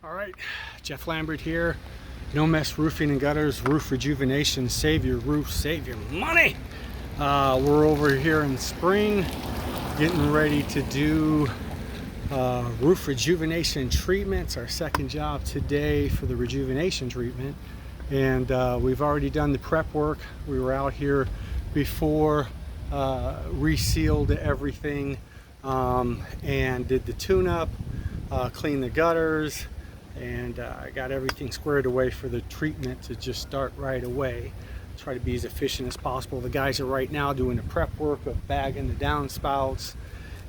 All right, Jeff Lambert here. No Mess Roofing and Gutters, Roof Rejuvenation. Save your roof, save your money. We're over here in spring, getting ready to do roof rejuvenation treatments. Our second job today for the rejuvenation treatment, and we've already done the prep work. We were out here before, resealed everything, and did the tune-up, cleaned the gutters, and I got everything squared away for the treatment to just start right away. Try to be as efficient as possible. The guys are right now doing the prep work of bagging the downspouts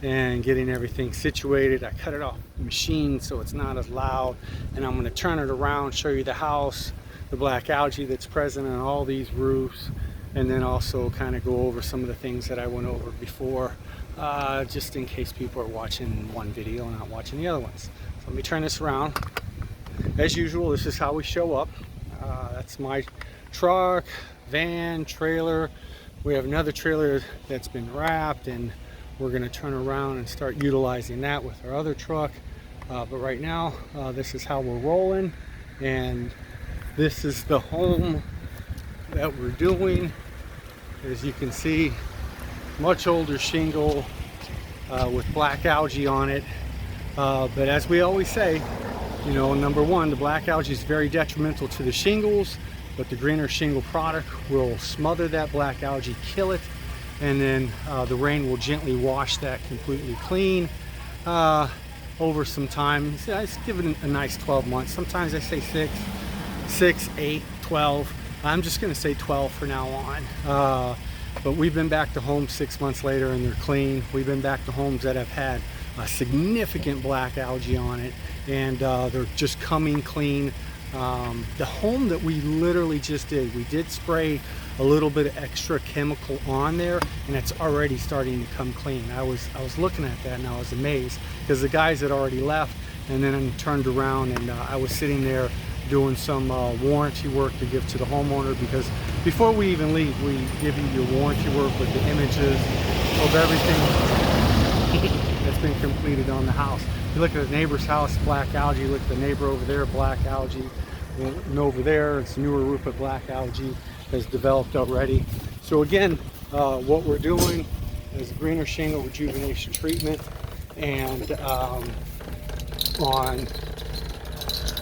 and getting everything situated. I cut it off the machine so it's not as loud, and I'm going to turn it around, show you the house, the black algae that's present on all these roofs, and then also kind of go over some of the things that I went over before, just in case people are watching one video and not watching the other ones. So let me turn this around. As usual, this is how we show up. That's my truck, van, trailer. We have another trailer that's been wrapped, and we're going to turn around and start utilizing that with our other truck. But right now, this is how we're rolling, and this is the home that we're doing. As you can see, much older shingle with black algae on it. But as we always say, you know, number one, the black algae is very detrimental to the shingles, but the greener shingle product will smother that black algae, kill it, and then the rain will gently wash that completely clean over some time. I just give it a nice 12 months. Sometimes I say 6, 8, 12. I'm just going to say 12 for now on. But we've been back to homes 6 months later and they're clean. We've been back to homes that have had a significant black algae on it, and they're just coming clean. The home that we literally just did, we did spray a little bit of extra chemical on there, and it's already starting to come clean. I was looking at that and I was amazed, because the guys had already left, and then I turned around and I was sitting there doing some warranty work to give to the homeowner, because before we even leave, we give you your warranty work with the images of everything that's been completed on the house. You look at the neighbor's house, black algae. Look at the neighbor over there, black algae. And over there, it's a newer roof, but black algae has developed already. So again, what we're doing is greener shingle rejuvenation treatment, and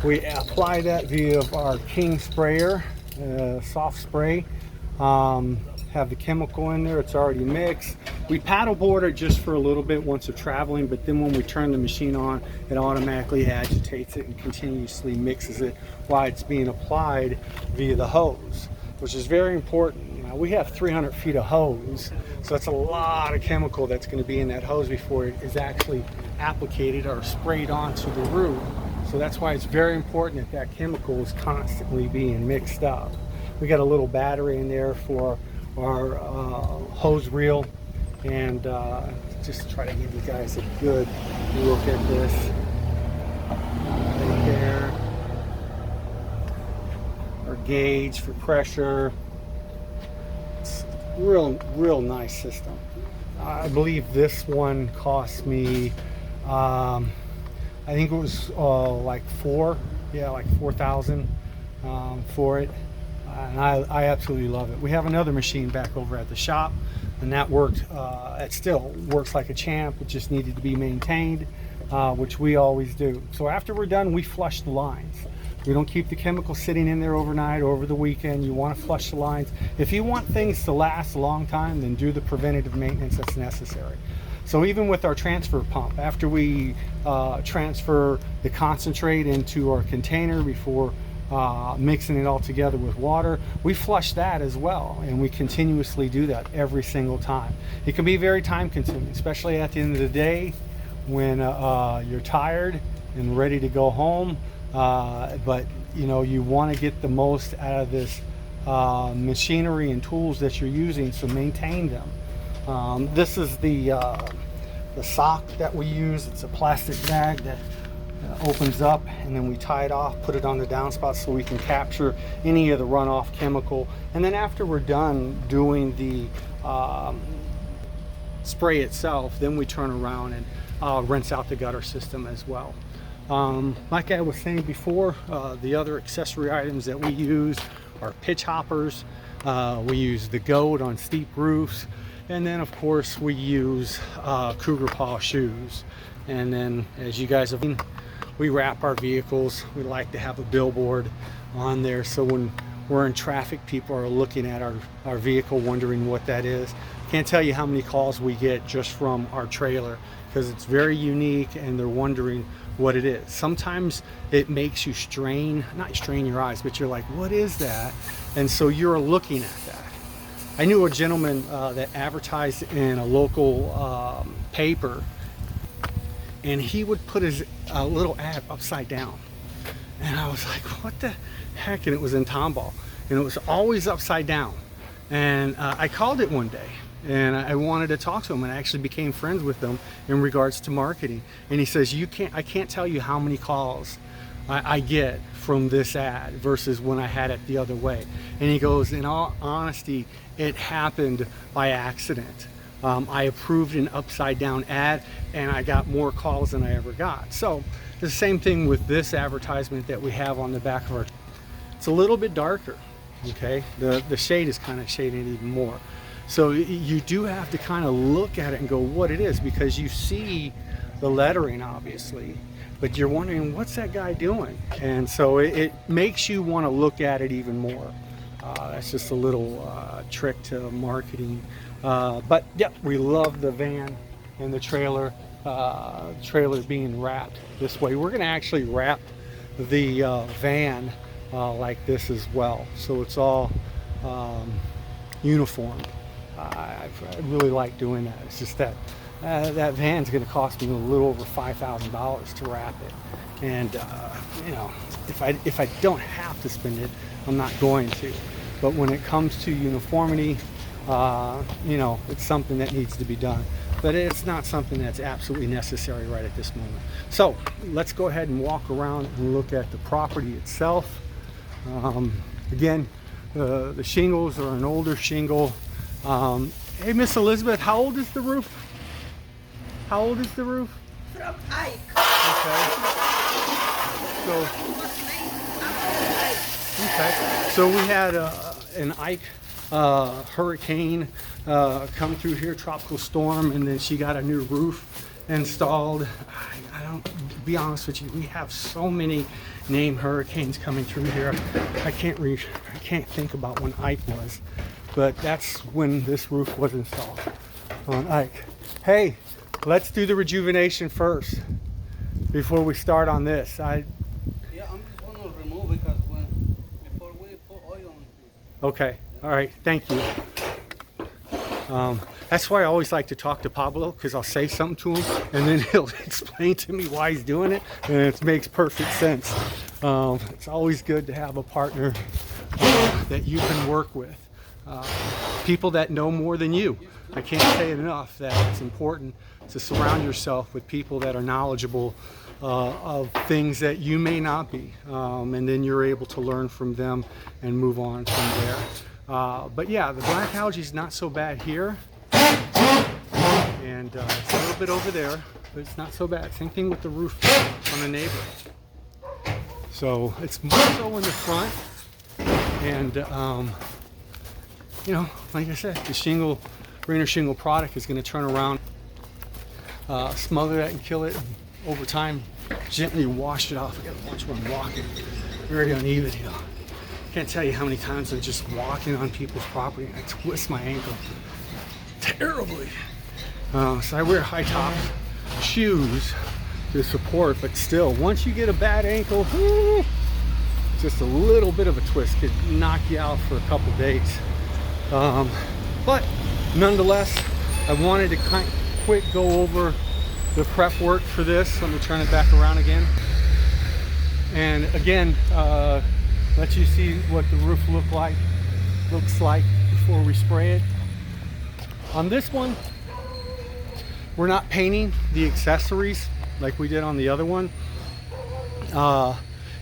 we apply that via our King sprayer, soft spray. Have the chemical in there, it's already mixed. We paddleboard it just for a little bit once we're traveling, but then when we turn the machine on, it automatically agitates it and continuously mixes it while it's being applied via the hose, which is very important. Now, we have 300 feet of hose, so that's a lot of chemical that's going to be in that hose before it is actually applicated or sprayed onto the roof. So that's why it's very important that that chemical is constantly being mixed up. We got a little battery in there for our hose reel, and just to try to give you guys a good look at this right there. Our gauge for pressure. It's a real nice system. I believe this one cost me I think it was like $4,000 for it. And I absolutely love it. We have another machine back over at the shop, and that worked. It still works like a champ. It just needed to be maintained, which we always do. So after we're done, we flush the lines. We don't keep the chemical sitting in there overnight or over the weekend. You want to flush the lines. If you want things to last a long time, then do the preventative maintenance that's necessary. So even with our transfer pump, after we transfer the concentrate into our container before mixing it all together with water, we flush that as well, and we continuously do that every single time. It can be very time consuming, especially at the end of the day when you're tired and ready to go home, but you know, you want to get the most out of this machinery and tools that you're using, so maintain them. This is the sock that we use. It's a plastic bag that opens up, and then we tie it off, put it on the downspout so we can capture any of the runoff chemical. And then after we're done doing the spray itself, then we turn around and rinse out the gutter system as well. Like I was saying before, the other accessory items that we use are pitch hoppers. We use the goat on steep roofs, and then of course we use cougar paw shoes. And then, as you guys have seen, we wrap our vehicles. We like to have a billboard on there, so when we're in traffic, people are looking at our vehicle wondering what that is. Can't tell you how many calls we get just from our trailer, because it's very unique and they're wondering what it is. Sometimes it makes you not strain your eyes, but you're like, what is that? And so you're looking at that. I knew a gentleman that advertised in a local paper, and he would put his little ad upside down. And I was like, what the heck? And it was in Tomball, and it was always upside down. And I called it one day, and I wanted to talk to him, and I actually became friends with him in regards to marketing. And he says, I can't tell you how many calls I get from this ad versus when I had it the other way. And he goes, in all honesty, it happened by accident. I approved an upside down ad, and I got more calls than I ever got. So the same thing with this advertisement that we have on the back of our, it's a little bit darker, okay? The shade is kind of shading even more. So you do have to kind of look at it and go what it is, because you see the lettering obviously, but you're wondering, what's that guy doing? And so it makes you want to look at it even more. That's just a little trick to marketing. But yeah, we love the van and the trailer being wrapped this way. We're going to actually wrap the van like this as well, so it's all uniform. I really like doing that. It's just that that van's going to cost me a little over $5,000 to wrap it, and you know, if I don't have to spend it, I'm not going to. But when it comes to uniformity, you know, it's something that needs to be done, but it's not something that's absolutely necessary right at this moment. So let's go ahead and walk around and look at the property itself. Again, the shingles are an older shingle. Hey, Miss Elizabeth, how old is the roof? How old is the roof? From Ike. Okay. So we had an Ike hurricane come through here, tropical storm, and then she got a new roof installed. I don't, be honest with you, we have so many named hurricanes coming through here. I can't think about when Ike was, but that's when this roof was installed on Ike. Hey, let's do the rejuvenation first before we start on this. Yeah, I'm just want to remove it because before we put oil on it. Okay, all right, thank you. That's why I always like to talk to Pablo, because I'll say something to him and then he'll explain to me why he's doing it, and it makes perfect sense. It's always good to have a partner that you can work with. People that know more than you. I can't say it enough that it's important to surround yourself with people that are knowledgeable of things that you may not be, and then you're able to learn from them and move on from there. But yeah, the black algae is not so bad here, and it's a little bit over there, but it's not so bad. Same thing with the roof on the neighbor. So it's more so in the front, and you know, like I said, the Rainer Shingle product is going to turn around, smother that and kill it, and over time gently wash it off. I gotta watch when I'm walking, very uneven, you know. Can't tell you how many times I'm just walking on people's property and I twist my ankle terribly. So I wear high top shoes to support, but still, once you get a bad ankle, whoo, just a little bit of a twist could knock you out for a couple days. But nonetheless, I wanted to quick go over the prep work for this. Let me turn it back around again. And again, let you see what the roof looks like before we spray it. On this one, we're not painting the accessories like we did on the other one.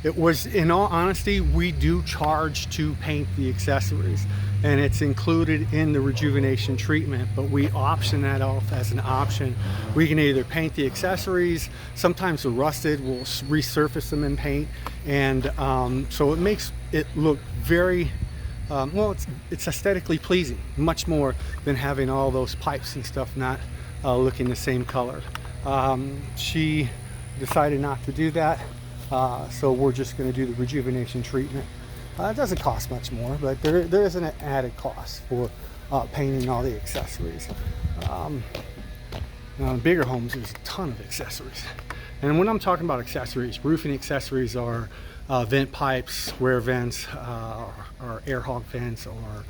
It was, in all honesty, we do charge to paint the accessories. and it's included in the rejuvenation treatment, but we option that off as an option. We can either paint the accessories, sometimes the rusted, we'll resurface them in paint, and so it makes it look very well, it's aesthetically pleasing, much more than having all those pipes and stuff not looking the same color. She decided not to do that, so we're just going to do the rejuvenation treatment. It doesn't cost much more, but there is an added cost for painting all the accessories. Now in bigger homes, there's a ton of accessories. And when I'm talking about accessories, roofing accessories are vent pipes, square vents, or air hog vents, or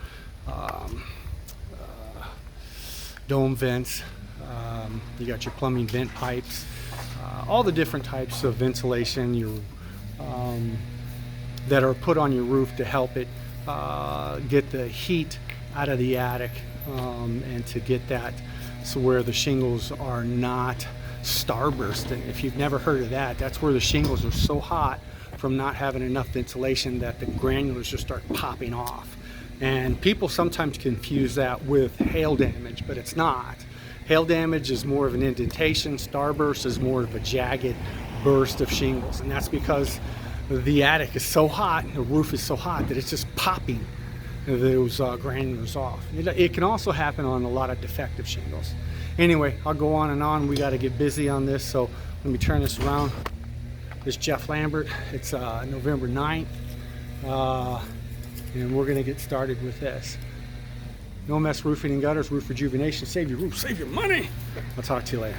dome vents. You got your plumbing vent pipes, all the different types of ventilation that are put on your roof to help it get the heat out of the attic, and to get that so where the shingles are not starbursting. If you've never heard of that, that's where the shingles are so hot from not having enough ventilation that the granulars just start popping off. And people sometimes confuse that with hail damage, but it's not. Hail damage is more of an indentation. Starburst is more of a jagged burst of shingles, and that's because the attic is so hot, the roof is so hot that it's just popping those granulars off. It can also happen on a lot of defective shingles. Anyway, I'll go on and on. We got to get busy on this, so let me turn this around. This is Jeff Lambert. It's November 9th, and we're going to get started with this. No Mess Roofing and Gutters, Roof Rejuvenation. Save your roof, save your money. I'll talk to you later.